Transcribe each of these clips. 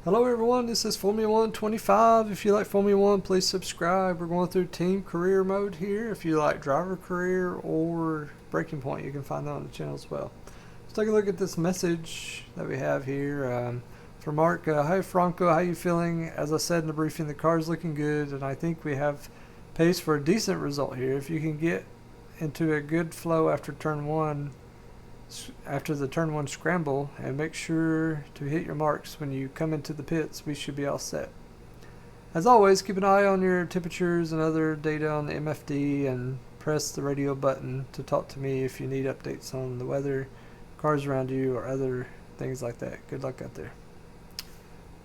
Hello everyone, this is FormulaOne 25. If you like Formula One, please subscribe. We're going through team career mode here. If you like driver career or breaking point, you can find that on the channel as well. Let's take a look at this message that we have here from Mark. Hi Franco, how you feeling? As I said in the briefing, the car is looking good and I think we have pace for a decent result here. If you can get into a good flow after the turn one scramble and make sure to hit your marks when you come into the pits, we should be all set. As always, keep an eye on your temperatures and other data on the MFD and press the radio button to talk to me if you need updates on the weather, cars around you, or other things like that. Good luck out there.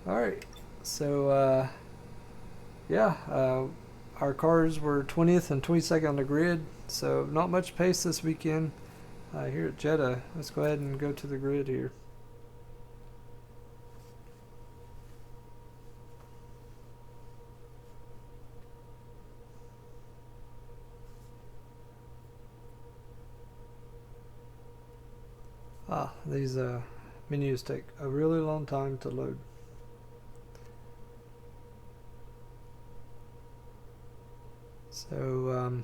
Alright, so our cars were 20th and 22nd on the grid, so not much pace this weekend. Here at Jeddha, let's go ahead and go to the grid here. These menus take a really long time to load. So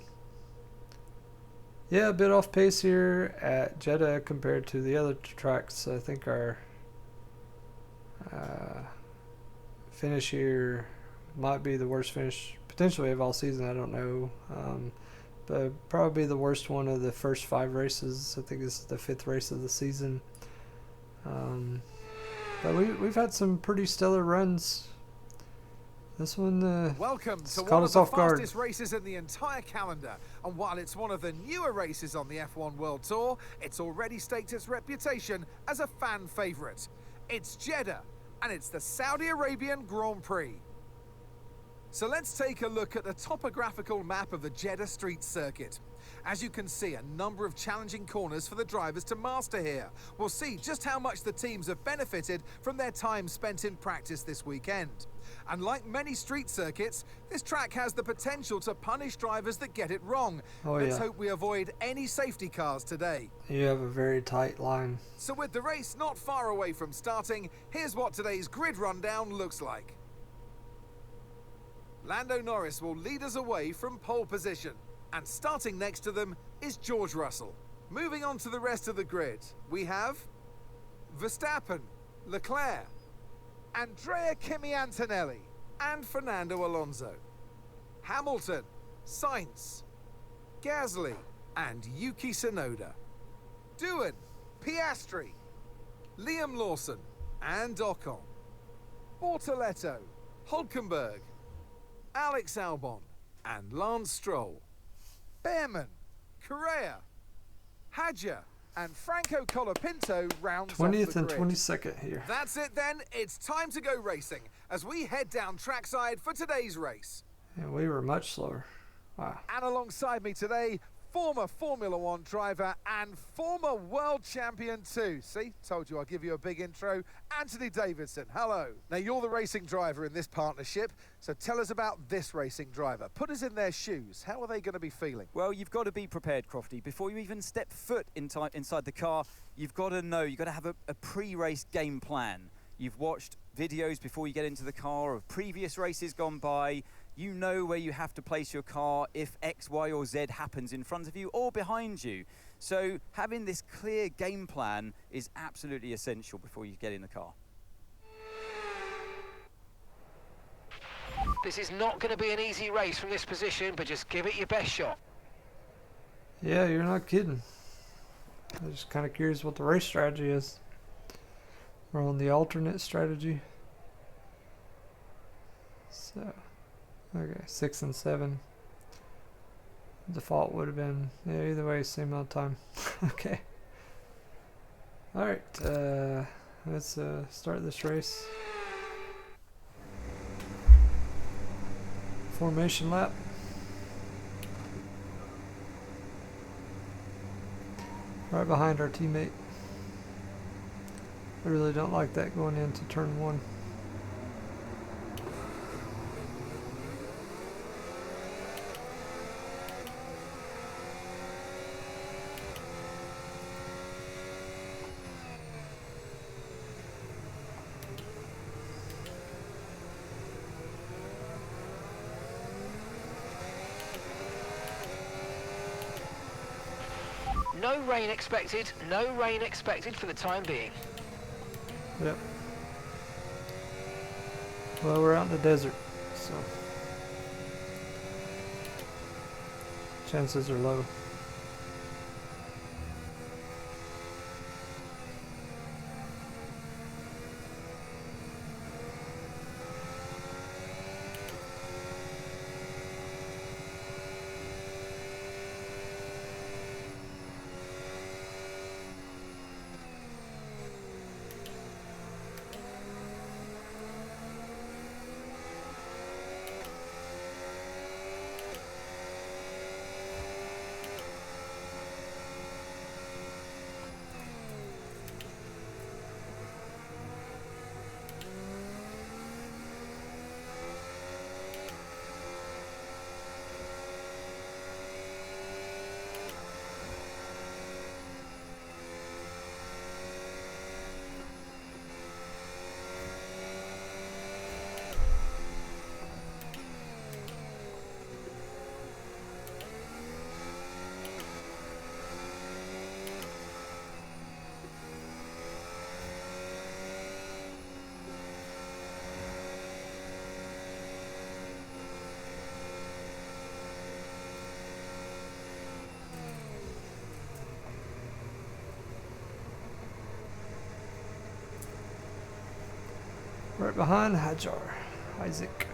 yeah, a bit off pace here at Jeddha compared to the other tracks. I think our finish here might be the worst finish potentially of all season. I don't know, but probably the worst one of the first 5 races. I think this is the 5th race of the season. But we've had some pretty stellar runs. This one welcome to caught one us of off the guard. fastest races in the entire calendar, and while it's one of the newer races on the F1 World Tour, it's already staked its reputation as a fan favourite. It's Jeddha, and it's the Saudi Arabian Grand Prix. So let's take a look at the topographical map of the Jeddha street circuit. As you can see, a number of challenging corners for the drivers to master here. We'll see just how much the teams have benefited from their time spent in practice this weekend. And like many street circuits, this track has the potential to punish drivers that get it wrong. Let's hope we avoid any safety cars today. You have a very tight line. So with the race not far away from starting, here's what today's grid rundown looks like. Lando Norris will lead us away from pole position. And starting next to them is George Russell. Moving on to the rest of the grid, we have Verstappen, Leclerc, Andrea Kimi Antonelli, and Fernando Alonso. Hamilton, Sainz, Gasly, and Yuki Tsunoda. Doohan, Piastri, Liam Lawson, and Ocon. Bortoletto, Hülkenberg, Alex Albon, and Lance Stroll. Behrman, Correa, Hadja, and Franco Colapinto rounds off the grid. 20th and 22nd here. That's it then, it's time to go racing as we head down trackside for today's race. And we were much slower. Wow. And alongside me today, former Formula One driver and former world champion too. See, told you I'll give you a big intro. Anthony Davidson, hello. Now you're the racing driver in this partnership, so tell us about this racing driver. Put us in their shoes. How are they going to be feeling? Well, you've got to be prepared, Crofty. Before you even step foot inside the car, you've got to know, you've got to have a pre-race game plan. You've watched videos before you get into the car of previous races gone by. You know where you have to place your car if X, Y, or Z happens in front of you or behind you. So having this clear game plan is absolutely essential before you get in the car. This is not going to be an easy race from this position, but just give it your best shot. Yeah, you're not kidding. I'm just kind of curious what the race strategy is. We're on the alternate strategy. So, okay, 6 and 7. Default would have been, yeah, either way, same amount of time. Okay. Alright, let's start this race. Formation lap. Right behind our teammate. I really don't like that going into turn 1. No rain expected. No rain expected for the time being. Yep. Well, we're out in the desert, so chances are low. Right behind Hajar, Isaac.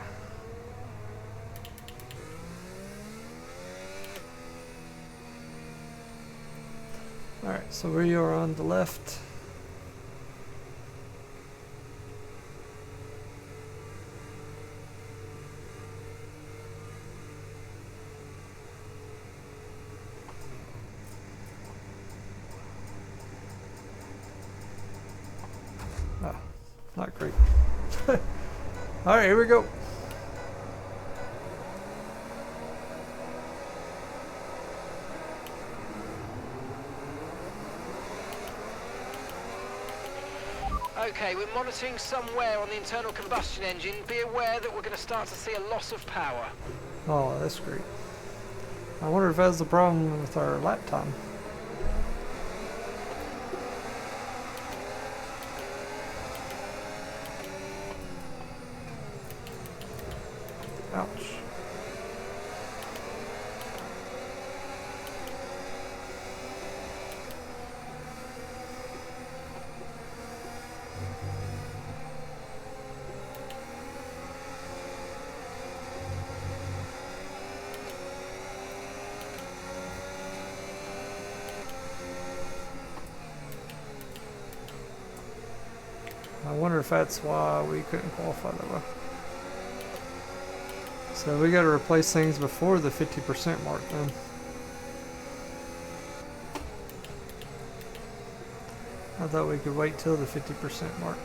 Alright, so we are on the left. Oh, not great. Alright, here we go. Okay, we're monitoring somewhere on the internal combustion engine. Be aware that we're going to start to see a loss of power. Oh, that's great. I wonder if that's the problem with our lap time. Ouch. I wonder if that's why we couldn't qualify that well. So we got to replace things before the 50% mark then. I thought we could wait till the 50% mark.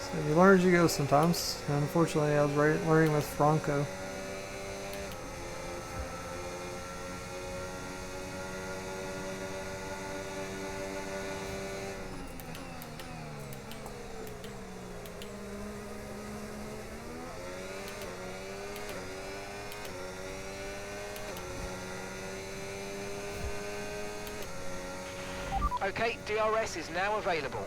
So you learn as you go sometimes. And unfortunately, I was learning with Franco. Okay, DRS is now available.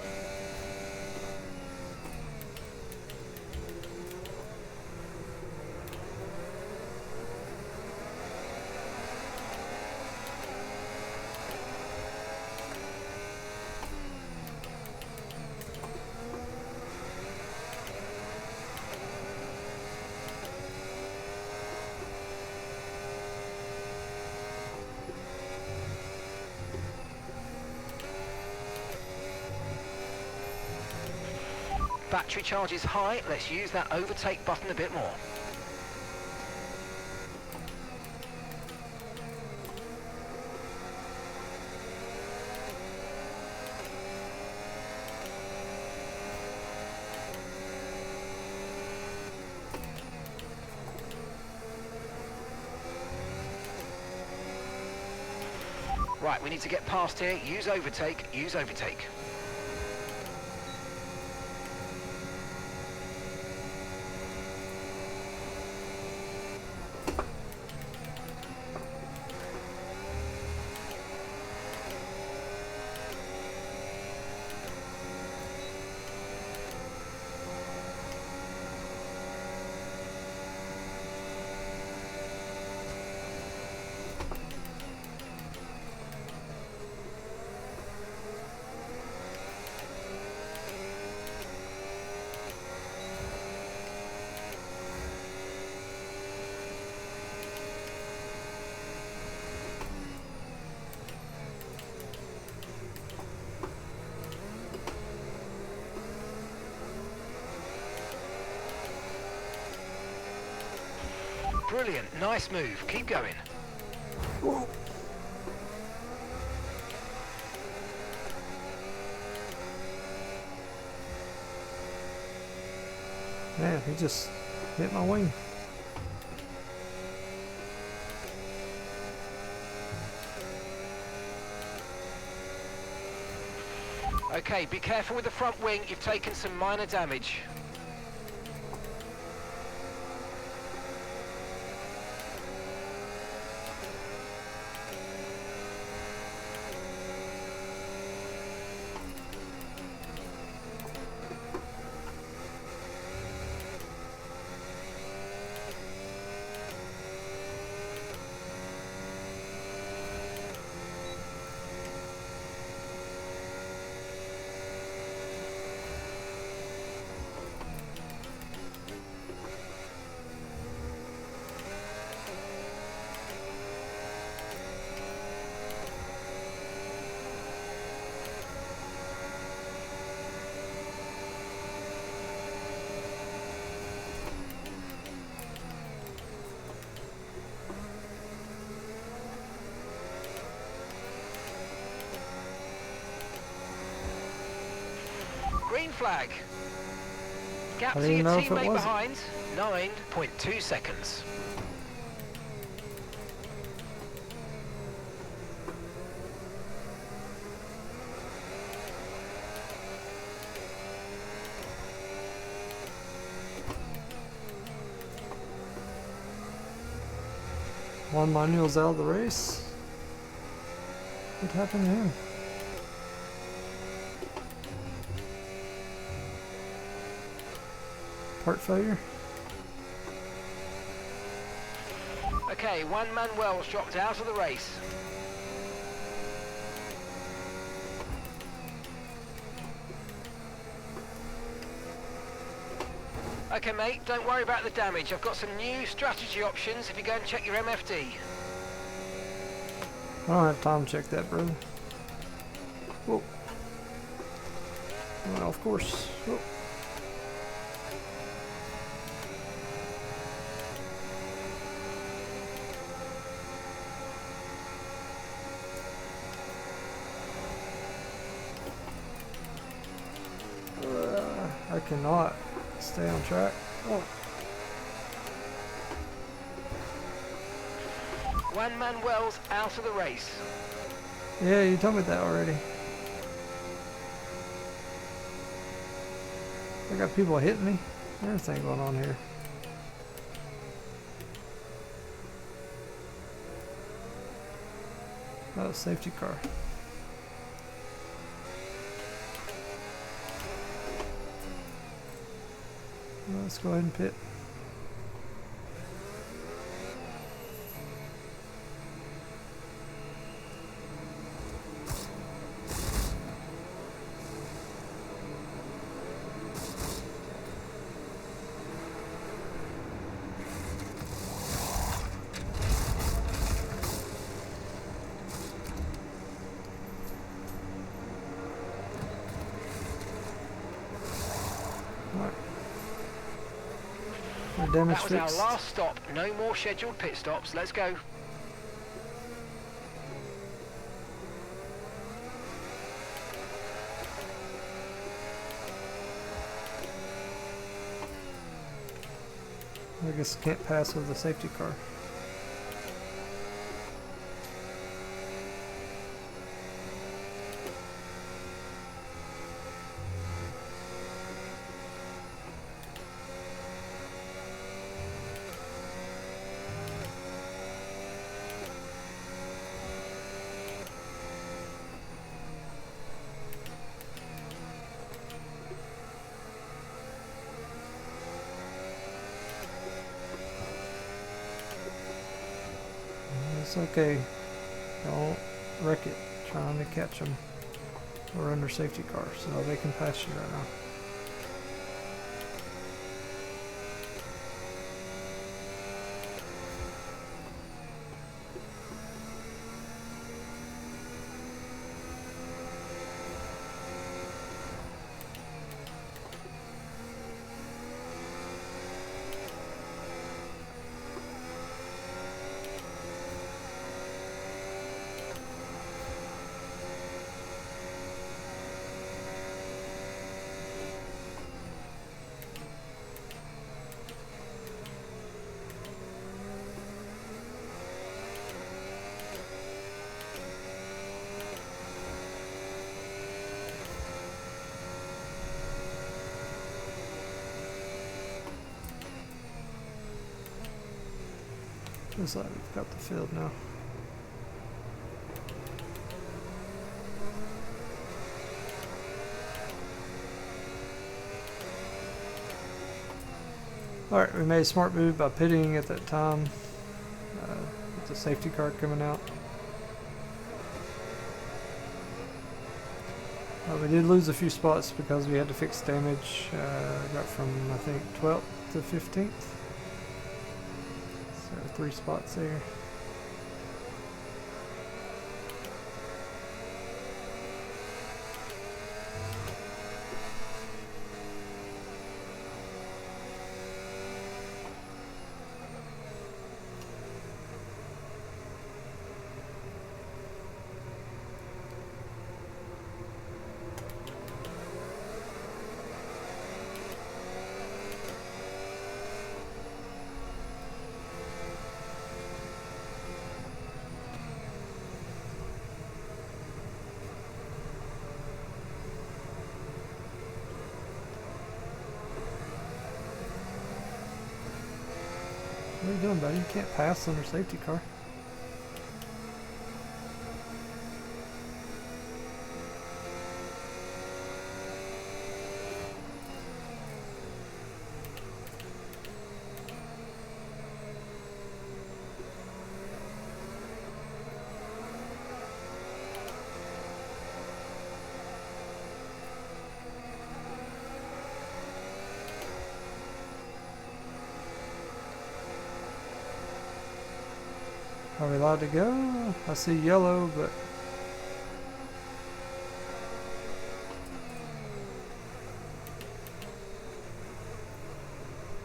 Battery charge is high. Let's use that overtake button a bit more. Right, we need to get past here. Use overtake, use overtake. Brilliant, nice move. Keep going. Whoa. Man, he just hit my wing. Okay, be careful with the front wing. You've taken some minor damage. Green flag. Gap I to didn't your know if it teammate was. behind, 9.2 seconds. Juan Manuel's out of the race. What happened to him? Part failure? Okay, Juan Manuel's dropped out of the race. Okay mate, don't worry about the damage. I've got some new strategy options if you go and check your MFD. I don't have time to check that, brother. Whoa. Well, of course. Whoa. I cannot stay on track. Oh. Juan Manuel's out of the race. Yeah, you told me that already. I got people hitting me. Everything going on here. Oh, safety car. Well, let's go ahead and pit. Damage That was fixed. our last stop. No more scheduled pit stops. Let's go. I guess can't pass with the safety car. It's okay. Don't wreck it trying to catch them. We're under safety car, so they can pass you right now. Looks like we've got the field now. Alright, we made a smart move by pitting at that time with the safety car coming out. We did lose a few spots because we had to fix damage. Got from, I think, 12th to 15th. So 3 spots there. What are you doing, buddy? You can't pass under safety car. Are we allowed to go? I see yellow, but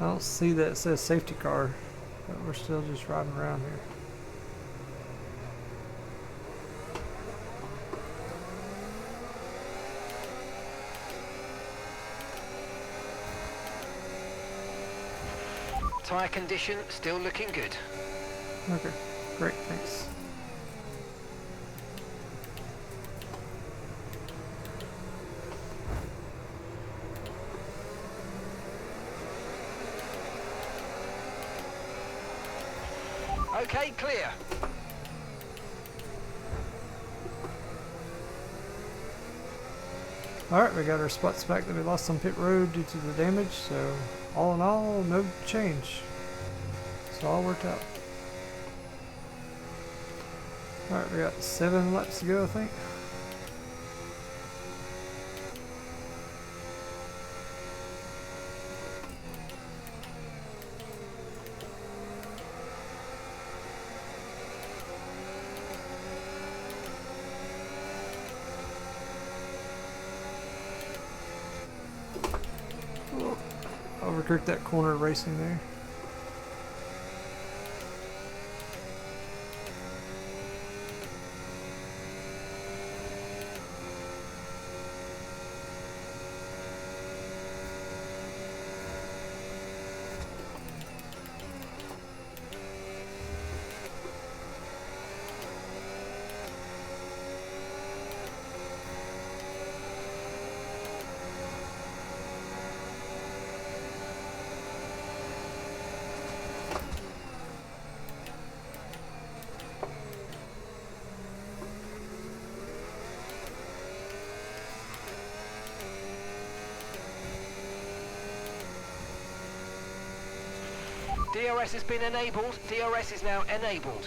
I don't see that it says safety car, but we're still just riding around here. Tyre condition still looking good. Okay, great, thanks. Okay, clear. Alright, we got our spots back that we lost on pit road due to the damage, so all in all, no change. So all worked out. Alright, we got 7 laps to go, I think. Overtook that corner racing there. DRS has been enabled. DRS is now enabled.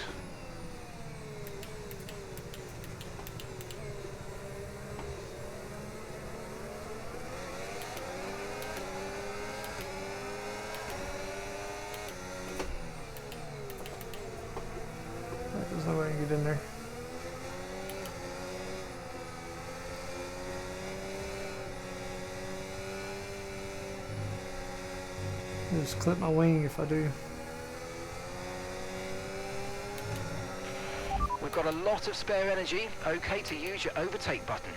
There's no way I can get in there. I'll just clip my wing if I do. We've got a lot of spare energy. Okay to use your overtake button.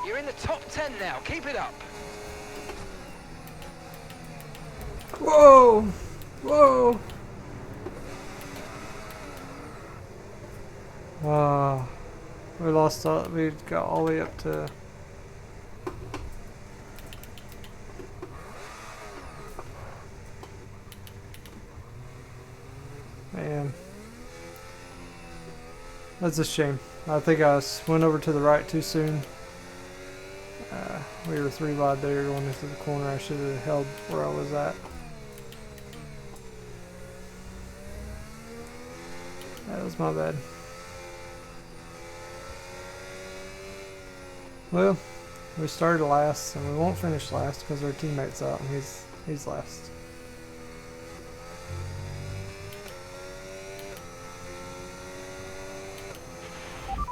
You're in the top 10 now. Keep it up. Whoa! Whoa! Wow. We lost all, we got all the way up to... Man. That's a shame. I think I went over to the right too soon. We were 3 wide there going into the corner. I should have held where I was at. That was my bad. Well, we started last, and we won't finish last because our teammate's out, and he's last.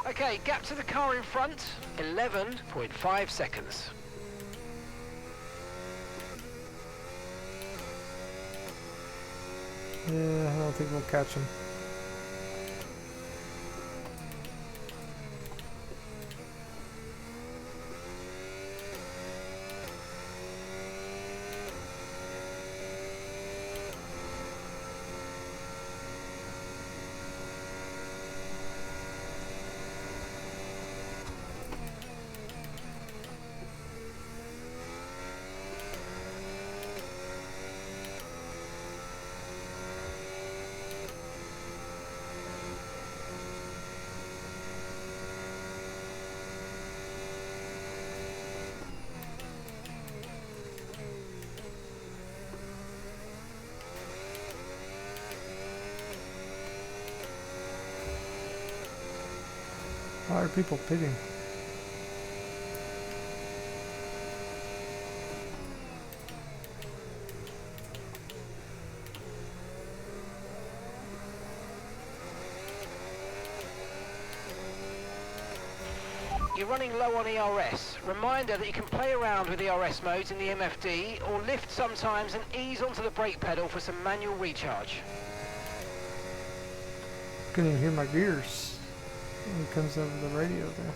Okay, gap to the car in front, 11.5 seconds. Yeah, I don't think we'll catch him. Why are people pitting? You're running low on ERS. Reminder that you can play around with ERS modes in the MFD or lift sometimes and ease onto the brake pedal for some manual recharge. Couldn't even hear my gears when it comes over the radio there.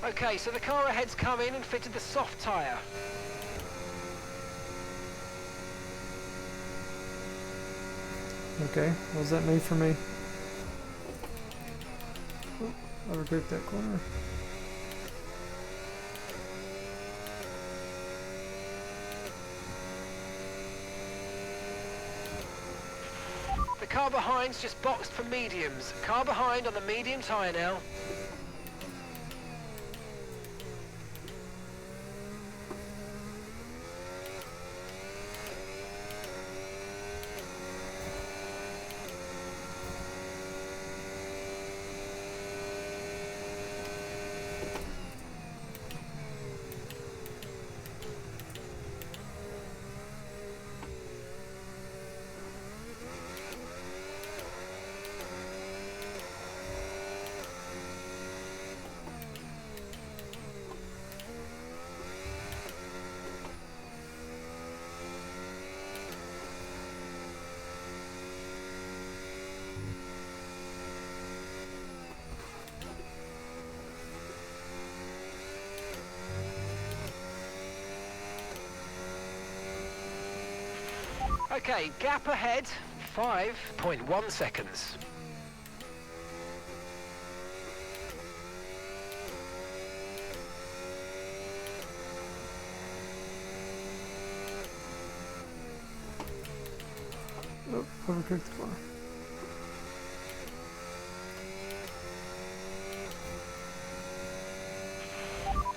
Okay, so the car ahead's come in and fitted the soft tyre. Okay, what does that mean for me? Oh, overtook that corner. The car behind's just boxed for mediums. Car behind on the medium tyre now. Okay, gap ahead, 5.1 seconds. Oh, overcooked the car.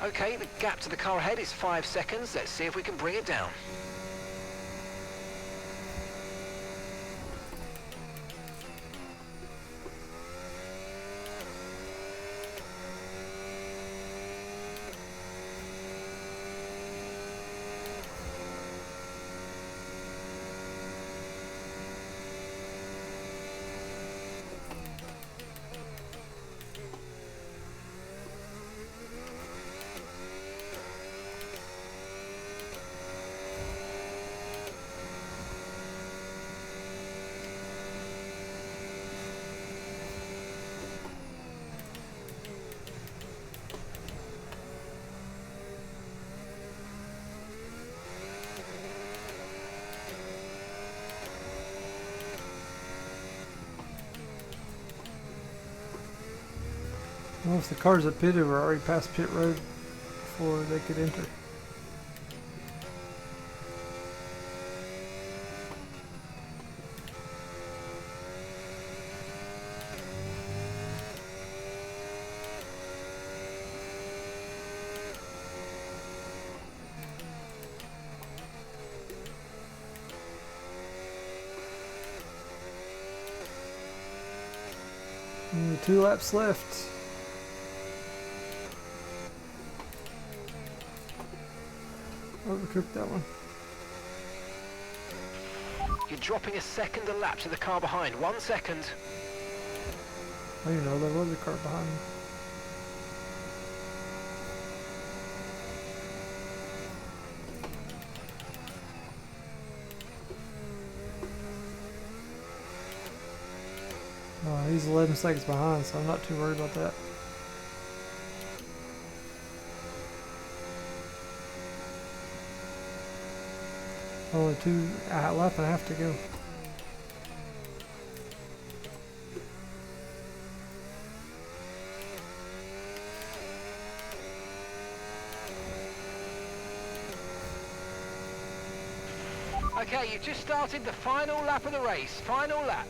Okay, the gap to the car ahead is 5 seconds. Let's see if we can bring it down. Well, if the cars that pitted were already past pit road before they could enter. Only 2 laps left. Overcooked that one. You're dropping a second a lap to the car behind. 1 second. I didn't know there was a car behind me. He's 11 seconds behind, so I'm not too worried about that. Only a lap and a half to go. Okay, you've just started the final lap of the race. Final lap.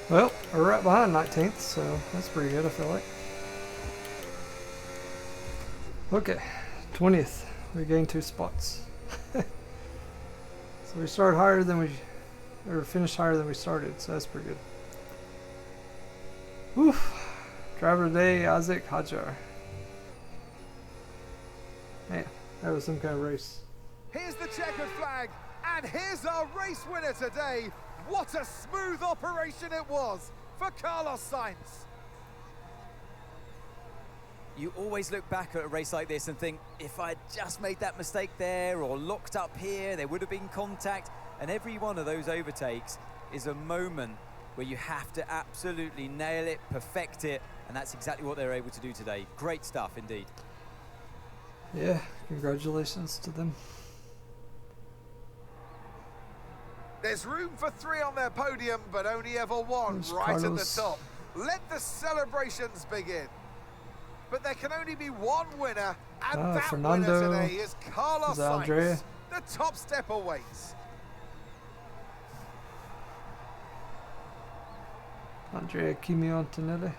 Well, we're right behind 19th, so that's pretty good, I feel like. Okay, 20th. We gained 2 spots. So we started higher than or finished higher than we started, so that's pretty good. Woof. Driver of the day, Isaac Hajar. Man, that was some kind of race. Here's the checkered flag, and here's our race winner today. What a smooth operation it was for Carlos Sainz. You always look back at a race like this and think, if I'd just made that mistake there or locked up here, there would have been contact. And every one of those overtakes is a moment where you have to absolutely nail it, perfect it, and that's exactly what they're able to do today. Great stuff indeed. Yeah, congratulations to them. There's room for 3 on their podium, but only ever one There's right Carlos. at the top. Let the celebrations begin. But there can only be one winner, and that Fernando, winner today is Carlos Andrea. Sainz. The top step awaits. Andrea Antonelli.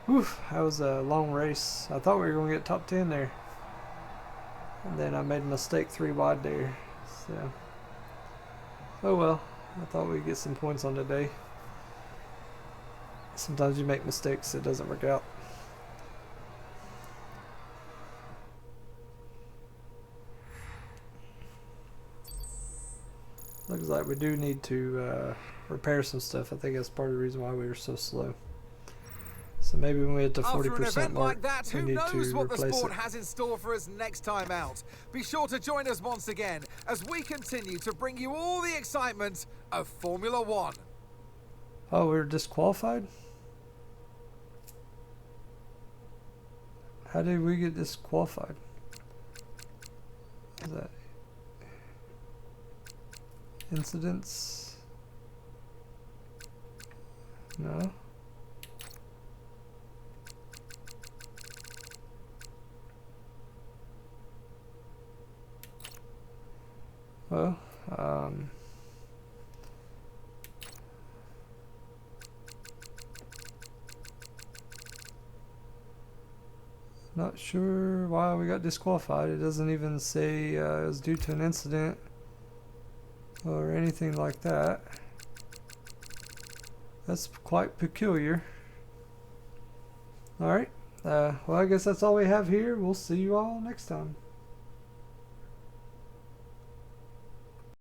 Oof, that was a long race. I thought we were going to get top 10 there. And then I made a mistake 3 wide there. So, oh well. I thought we'd get some points on today. Sometimes you make mistakes, it doesn't work out. Looks like we do need to repair some stuff. I think that's part of the reason why we were so slow. So maybe when we hit the 40% After an event mark, like that, we who need knows to what the replace sport it. has in store for us next time out. Be sure to join us once again as we continue to bring you all the excitement of Formula One. Oh, we were disqualified? How did we get disqualified? Is that incidents? No. Well, not sure why we got disqualified. It doesn't even say it was due to an incident or anything like that. That's quite peculiar. Alright, well I guess that's all we have here. We'll see you all next time.